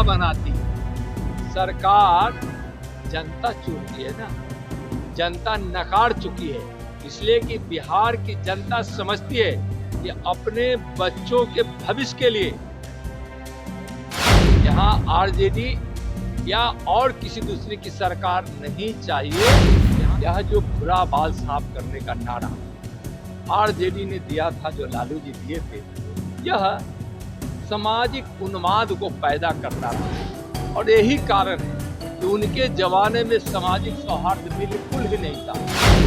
बनाती है, सरकार जनता चुनती है ना, जनता नकार चुकी है। इसलिए कि बिहार की जनता समझती है कि अपने बच्चों के भविष्य के लिए यहाँ आरजेडी या और किसी दूसरे की सरकार नहीं चाहिए। यह जो बुरा बाल साफ करने का नारा आरजेडी ने दिया था, जो लालू जी दिए थे, यह सामाजिक उन्माद को पैदा करता रहा। और यही कारण है कि उनके जमाने में सामाजिक सौहार्द बिल्कुल ही नहीं था।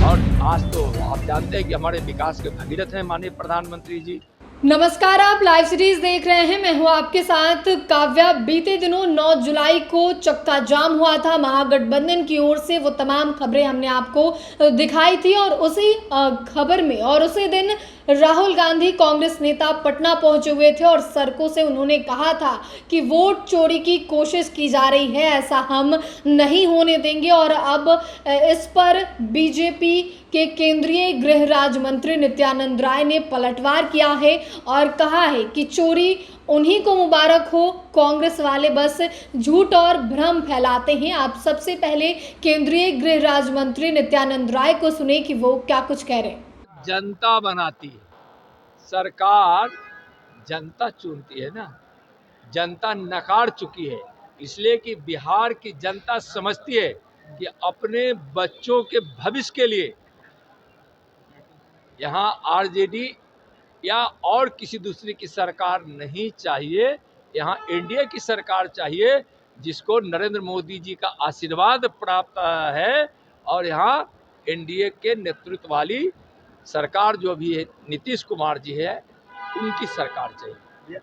और आज तो आप जानते हैं कि हमारे विकास के भगीरथ हैं माननीय प्रधानमंत्री जी। नमस्कार, आप लाइव सीरीज देख रहे हैं। मैं हूं आपके साथ काव्या। बीते दिनों 9 जुलाई को चक्का जाम हुआ था। महागठबंधन की ओर से वो तमाम खबरें हमने आपको दिखाई थी और उसी खबर में और उसी दिन राहुल गांधी कांग्रेस नेता पटना पहुंचे हुए थे और सड़कों से उन्होंने कहा था कि वोट चोरी की कोशिश की जा रही है, ऐसा हम नहीं होने देंगे। और अब इस पर बीजेपी के केंद्रीय गृह राज्य मंत्री नित्यानंद राय ने पलटवार किया है और कहा है कि चोरी उन्हीं को मुबारक हो, कांग्रेस वाले बस झूठ और भ्रम फैलाते हैं। आप सबसे पहले केंद्रीय गृह राज्य मंत्री नित्यानंद राय को सुने कि वो क्या कुछ कह रहे हैं। जनता बनाती है, सरकार जनता चुनती है ना, जनता नकार चुकी है। इसलिए कि बिहार की जनता समझती है कि अपने बच्चों के भविष्य के लिए यहाँ आरजेडी या और किसी दूसरे की सरकार नहीं चाहिए। यहाँ एनडीए की सरकार चाहिए, जिसको नरेंद्र मोदी जी का आशीर्वाद प्राप्त है। और यहाँ एनडीए के नेतृत्व वाली सरकार जो भी है, नीतीश कुमार जी है, उनकी सरकार चाहिए।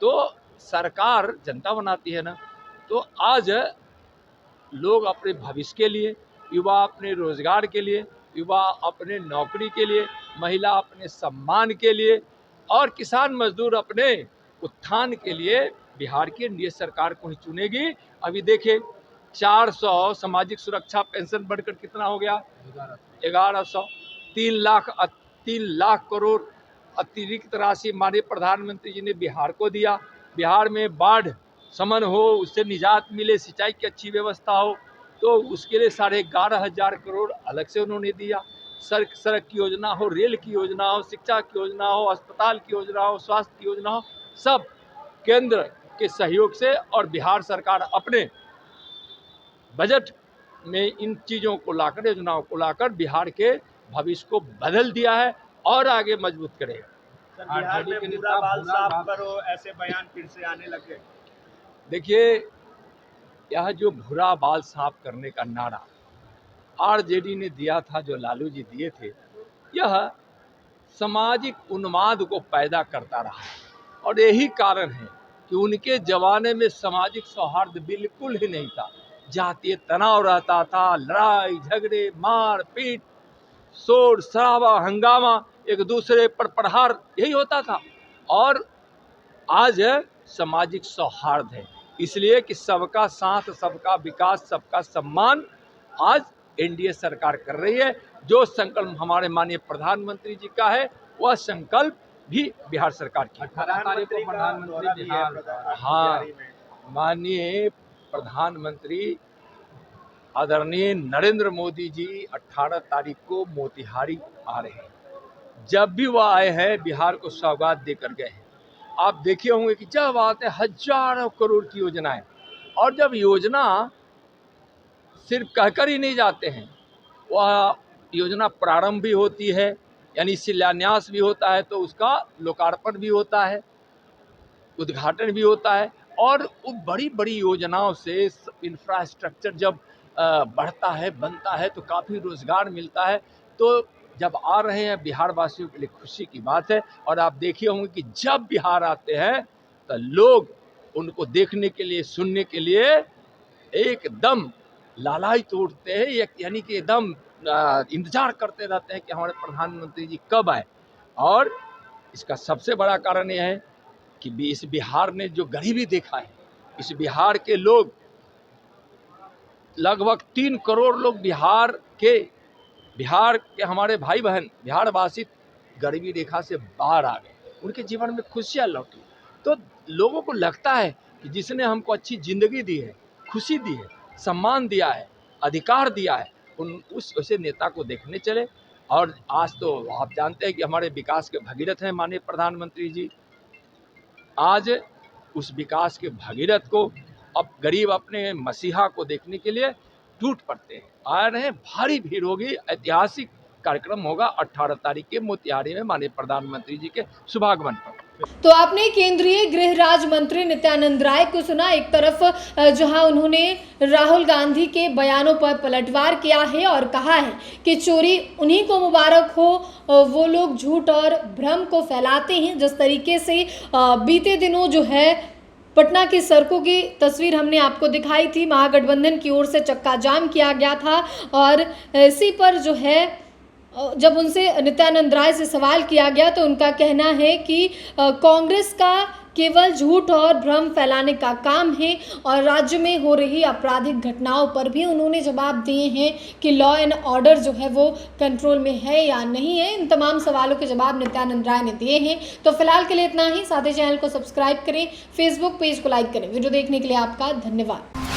तो सरकार जनता बनाती है ना। तो आज लोग अपने भविष्य के लिए, युवा अपने रोजगार के लिए, युवा अपने नौकरी के लिए, महिला अपने सम्मान के लिए और किसान मजदूर अपने उत्थान के लिए बिहार की एनडीए सरकार को ही चुनेगी। अभी देखिए 400 सामाजिक सुरक्षा पेंशन बढ़कर कितना हो गया, 1100। 3 लाख करोड़ अतिरिक्त राशि माननीय प्रधानमंत्री जी ने बिहार को दिया। बिहार में बाढ़ शमन हो, उससे निजात मिले, सिंचाई की अच्छी व्यवस्था हो, तो उसके लिए 11,500 करोड़ अलग से उन्होंने दिया। सड़क की योजना हो, रेल की योजना हो, शिक्षा की योजना हो, अस्पताल की योजना हो, स्वास्थ्य की योजना हो, सब केंद्र के सहयोग से और बिहार सरकार अपने बजट में इन चीज़ों को लाकर, योजनाओं को लाकर बिहार के भविष्य को बदल दिया है और आगे मजबूत करेगा। बिहार में पूरा बाल साफ करो, ऐसे बयान फिर से आने लगे। देखिए, यह जो भूरा बाल साफ करने का नारा आरजेडी ने दिया था, जो लालू जी दिए थे, यह सामाजिक उन्माद को पैदा करता रहा। और यही कारण है कि उनके जमाने में सामाजिक सौहार्द बिल्कुल ही नहीं था। जातीय तनाव रहता था, लड़ाई झगड़े, मार पीट, शोर शराबा, हंगामा, एक दूसरे पर प्रहार, यही होता था। और आज सामाजिक सौहार्द है, इसलिए कि सबका साथ, सबका विकास, सबका सम्मान आज एनडीए सरकार कर रही है। जो संकल्प हमारे माननीय प्रधानमंत्री जी का है, वह संकल्प भी बिहार सरकार की। 18 तारीख को प्रधानमंत्री बिहार, हाँ, माननीय प्रधानमंत्री आदरणीय नरेंद्र मोदी जी 18 तारीख को मोतिहारी आ रहे हैं। जब भी वह आए हैं, बिहार को सौगात देकर गए हैं। आप देखे होंगे कि जब आते हैं हजारों करोड़ की योजनाएं, और जब योजना सिर्फ कहकर ही नहीं जाते हैं, वह योजना प्रारंभ भी होती है, यानी शिलान्यास भी होता है, तो उसका लोकार्पण भी होता है, उद्घाटन भी होता है। और वो बड़ी बड़ी योजनाओं से इंफ्रास्ट्रक्चर जब बढ़ता है, बनता है, तो काफ़ी रोजगार मिलता है। तो जब आ रहे हैं बिहार वासियों के लिए खुशी की बात है। और आप देखिए होंगे कि जब बिहार आते हैं तो लोग उनको देखने के लिए, सुनने के लिए एकदम लालायित उठते हैं, यानी कि एकदम इंतजार करते रहते हैं कि हमारे प्रधानमंत्री जी कब आए। और इसका सबसे बड़ा कारण यह है कि इस बिहार ने जो गरीबी देखा है, इस बिहार के लोग, लगभग 3 करोड़ लोग बिहार के हमारे भाई बहन बिहारवासी गरीबी रेखा से बाहर आ गए, उनके जीवन में खुशियाँ लौटी। तो लोगों को लगता है कि जिसने हमको अच्छी जिंदगी दी है, खुशी दी है, सम्मान दिया है, अधिकार दिया है, उस ऐसे नेता को देखने चले। और आज तो आप जानते हैं कि हमारे विकास के भगीरथ हैं माननीय प्रधानमंत्री जी। आज उस विकास के भगीरथ को अब गरीब अपने मसीहा को देखने के लिए टूट पड़ते हैं, आ रहे हैं। भारी भीड़ होगी, ऐतिहासिक कार्यक्रम होगा 18 तारीख के मोतिहारी में माननीय प्रधानमंत्री जी के शुभागमन पर। तो आपने केंद्रीय गृह राज्य मंत्री नित्यानंद राय को सुना। एक तरफ जहां उन्होंने राहुल गांधी के बयानों पर पलटवार किया है और कहा है कि चोरी उन्हीं को मुबारक हो, वो लोग झूठ और भ्रम को फैलाते हैं। जिस तरीके से बीते दिनों जो है पटना की सड़कों की तस्वीर हमने आपको दिखाई थी, महागठबंधन की ओर से चक्का जाम किया गया था और इसी पर जो है जब उनसे नित्यानंद राय से सवाल किया गया तो उनका कहना है कि कांग्रेस का केवल झूठ और भ्रम फैलाने का काम है और राज्य में हो रही आपराधिक घटनाओं पर भी उन्होंने जवाब दिए हैं कि लॉ एंड ऑर्डर जो है वो कंट्रोल में है या नहीं है। इन तमाम सवालों के जवाब नित्यानंद राय ने दिए हैं। तो फिलहाल के लिए इतना ही। साथ ही चैनल को सब्सक्राइब करें, फेसबुक पेज को लाइक करें। वीडियो देखने के लिए आपका धन्यवाद।